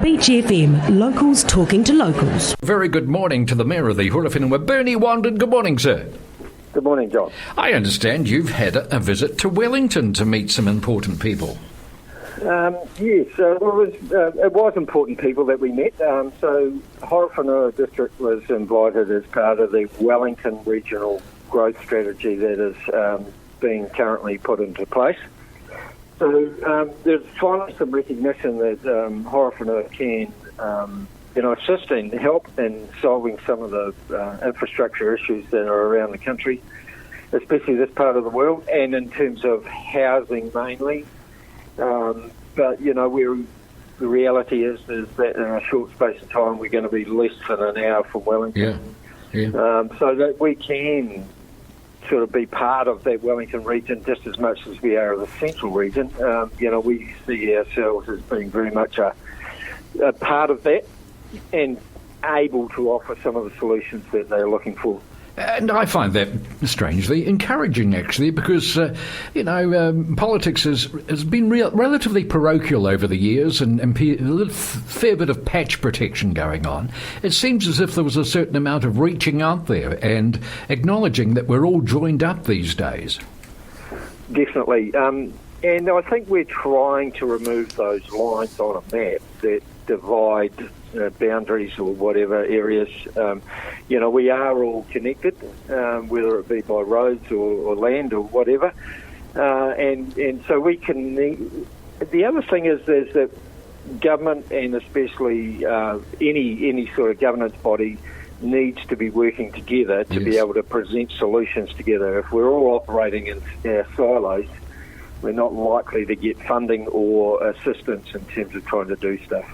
Beach FM, locals talking to locals. Very good morning to the Mayor of the Horowhenua, Bernie Wanden. Good morning, sir. Good morning, John. I understand you've had a visit to Wellington to meet some important people. Yes, it was important people that we met. So Horowhenua District was invited as part of the Wellington Regional Growth Strategy that is being currently put into place. So there's finally some recognition that Horowhenua can assist and help in solving some of the infrastructure issues that are around the country, especially this part of the world, and in terms of housing mainly. But, the reality is that in a short space of time we're going to be less than an hour from Wellington. Yeah. So that we can sort of be part of that Wellington region just as much as we are of the central region. We see ourselves as being very much a part of that and able to offer some of the solutions that they're looking for. And I find that strangely encouraging, actually, because, politics has been relatively parochial over the years and a fair bit of patch protection going on. It seems as if there was a certain amount of reaching out there and acknowledging that we're all joined up these days. Definitely. And I think we're trying to remove those lines on a map that divide boundaries or whatever areas. We are all connected, whether it be by roads or land or whatever. And so we can... The other thing is that government, and especially any sort of governance body, needs to be working together to be able to present solutions together. If we're all operating in our silos, we're not likely to get funding or assistance in terms of trying to do stuff.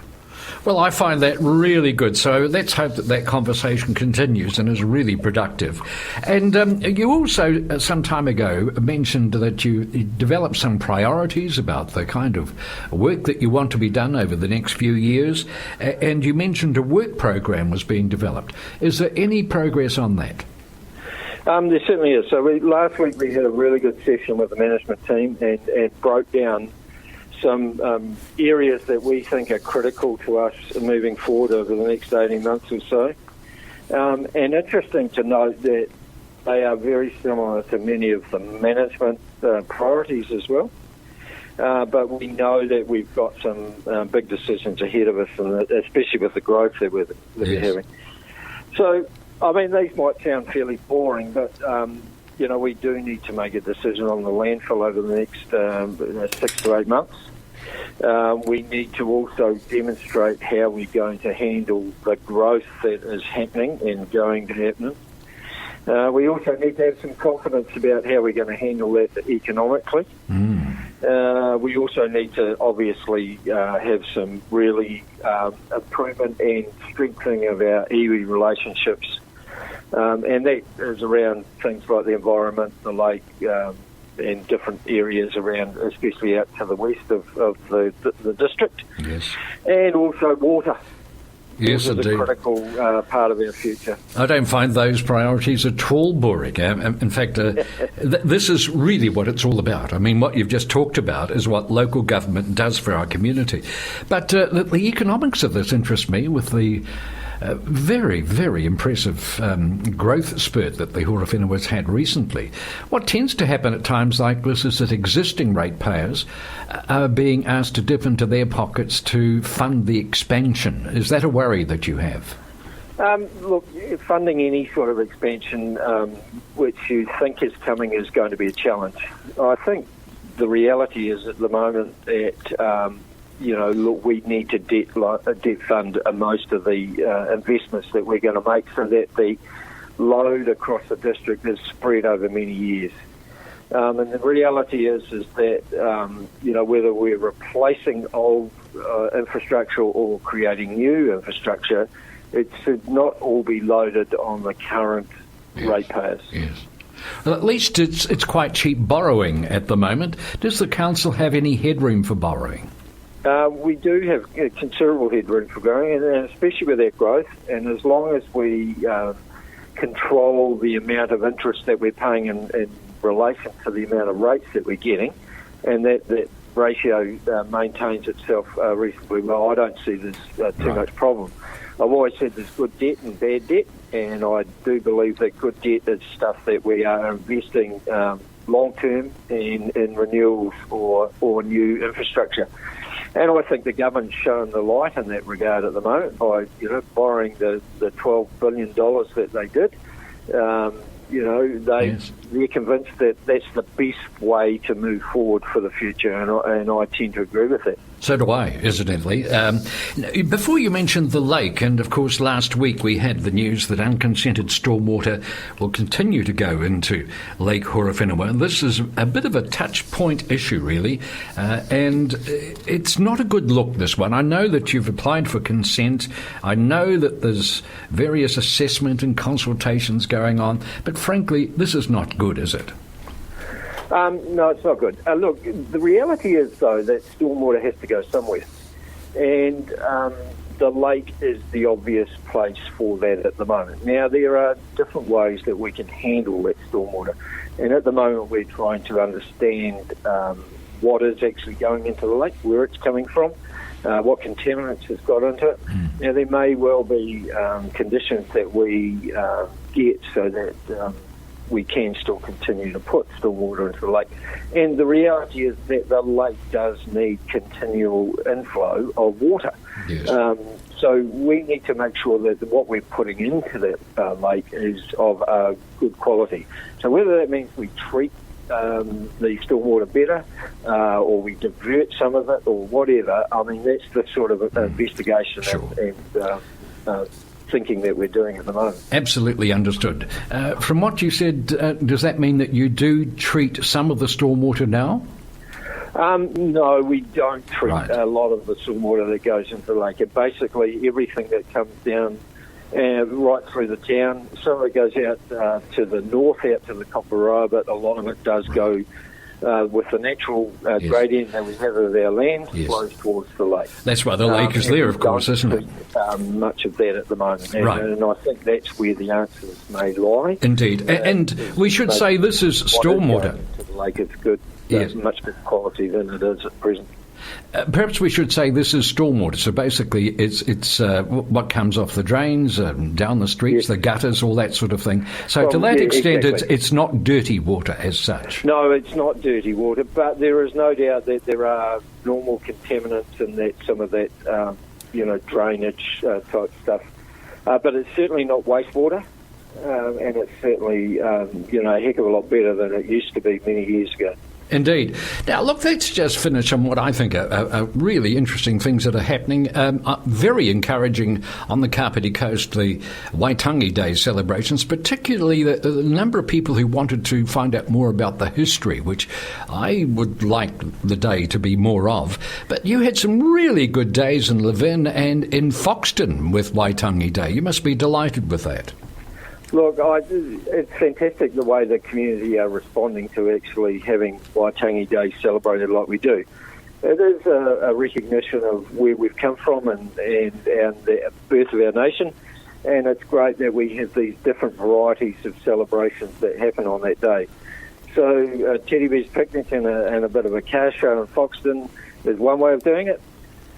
Well, I find that really good. So let's hope that conversation continues and is really productive. And you also, some time ago, mentioned that you developed some priorities about the kind of work that you want to be done over the next few years. And you mentioned a work program was being developed. Is there any progress on that? There certainly is. So last week we had a really good session with the management team and broke down some areas that we think are critical to us moving forward over the next 18 months or so. And interesting to note that they are very similar to many of the management priorities as well. But we know that we've got some big decisions ahead of us, and especially with the growth that we're having. So, these might sound fairly boring, but we do need to make a decision on the landfill over the next 6 to 8 months. We need to also demonstrate how we're going to handle the growth that is happening and going to happen. We also need to have some confidence about how we're going to handle that economically. We also need to obviously have some really improvement and strengthening of our iwi relationships. And that is around things like the environment, the lake, and different areas around, especially out to the west of the district. Yes. And also water. Yes, indeed. Is a critical part of our future. I don't find those priorities at all boring. In fact, this is really what it's all about. What you've just talked about is what local government does for our community. But the economics of this interest me with the very, very impressive growth spurt that the Horowhenua has had recently. What tends to happen at times like this is that existing ratepayers are being asked to dip into their pockets to fund the expansion. Is that a worry that you have? Look, funding any sort of expansion which you think is coming is going to be a challenge. I think the reality is at the moment that we need to debt fund most of the investments that we're going to make, so that the load across the district is spread over many years. And the reality is that whether we're replacing old infrastructure or creating new infrastructure, it should not all be loaded on the current ratepayers. Yes. Well, at least it's quite cheap borrowing at the moment. Does the council have any headroom for borrowing? We do have considerable headroom for growing, and especially with that growth. And as long as we control the amount of interest that we're paying in relation to the amount of rates that we're getting, and that ratio maintains itself reasonably well, I don't see there's too much problem. I've always said there's good debt and bad debt, and I do believe that good debt is stuff that we are investing long-term in renewals or new infrastructure. And I think the government's shown the light in that regard at the moment by, borrowing the $12 billion that they did. They're convinced that that's the best way to move forward for the future, and I tend to agree with that. So do I, incidentally. Before you mentioned the lake, and of course last week we had the news that unconsented stormwater will continue to go into Lake Horowhenua. This is a bit of a touch point issue, really, and it's not a good look, this one. I know that you've applied for consent. I know that there's various assessment and consultations going on, but frankly, this is not good, is it? No, it's not good. Look, the reality is, though, that stormwater has to go somewhere. And the lake is the obvious place for that at the moment. Now, there are different ways that we can handle that stormwater. And at the moment, we're trying to understand what is actually going into the lake, where it's coming from, what contaminants it's got into it. Now, there may well be conditions that we get so that we can still continue to put stormwater into the lake. And the reality is that the lake does need continual inflow of water. Yes. So we need to make sure that what we're putting into that lake is of good quality. So whether that means we treat the stormwater better or we divert some of it or whatever, I mean, that's the sort of investigation and thinking that we're doing at the moment. Absolutely understood. From what you said, does that mean that you do treat some of the stormwater now? No, we don't treat a lot of the stormwater that goes into the lake. It basically, everything that comes down right through the town, some of it goes out to the north, out to the Copperoa, but a lot of it does go with the natural gradient that we have of our land, flows towards the lake. That's why the lake is there, of course, isn't it? Much of that at the moment. And I think that's where the answers may lie. Indeed. And we should say this is stormwater. To the lake, it's good. It's much better quality than it is at present. Perhaps we should say this is stormwater. So basically, it's what comes off the drains, down the streets, the gutters, all that sort of thing. So to that extent, exactly. It's not dirty water as such. No, it's not dirty water, but there is no doubt that there are normal contaminants in that, some of that, drainage type stuff. But it's certainly not wastewater, and it's certainly, a heck of a lot better than it used to be many years ago. Indeed. Now, look, let's just finish on what I think are really interesting things that are happening. Very encouraging on the Kapiti Coast, the Waitangi Day celebrations, particularly the number of people who wanted to find out more about the history, which I would like the day to be more of. But you had some really good days in Levin and in Foxton with Waitangi Day. You must be delighted with that. Look, it's fantastic the way the community are responding to actually having Waitangi Day celebrated like we do. It is a recognition of where we've come from and the birth of our nation, and it's great that we have these different varieties of celebrations that happen on that day. So Teddy Bear's Picnic and a bit of a car show in Foxton is one way of doing it,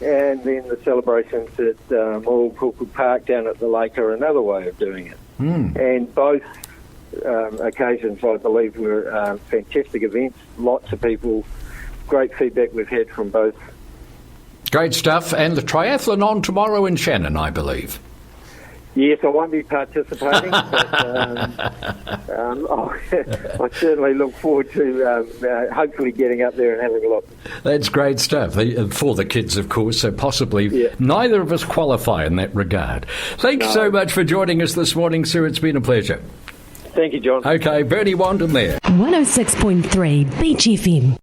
and then the celebrations at Morupuku Park down at the lake are another way of doing it. And both occasions, I believe, were fantastic events. Lots of people, great feedback we've had from both. Great stuff. And the triathlon on tomorrow in Shannon, I believe. Yes, I won't be participating, but I certainly look forward to hopefully getting up there and having a look. That's great stuff. For the kids, of course, so possibly neither of us qualify in that regard. Thanks so much for joining us this morning, Sue. It's been a pleasure. Thank you, John. Okay, Bernie Wanden there. 106.3 Beach FM.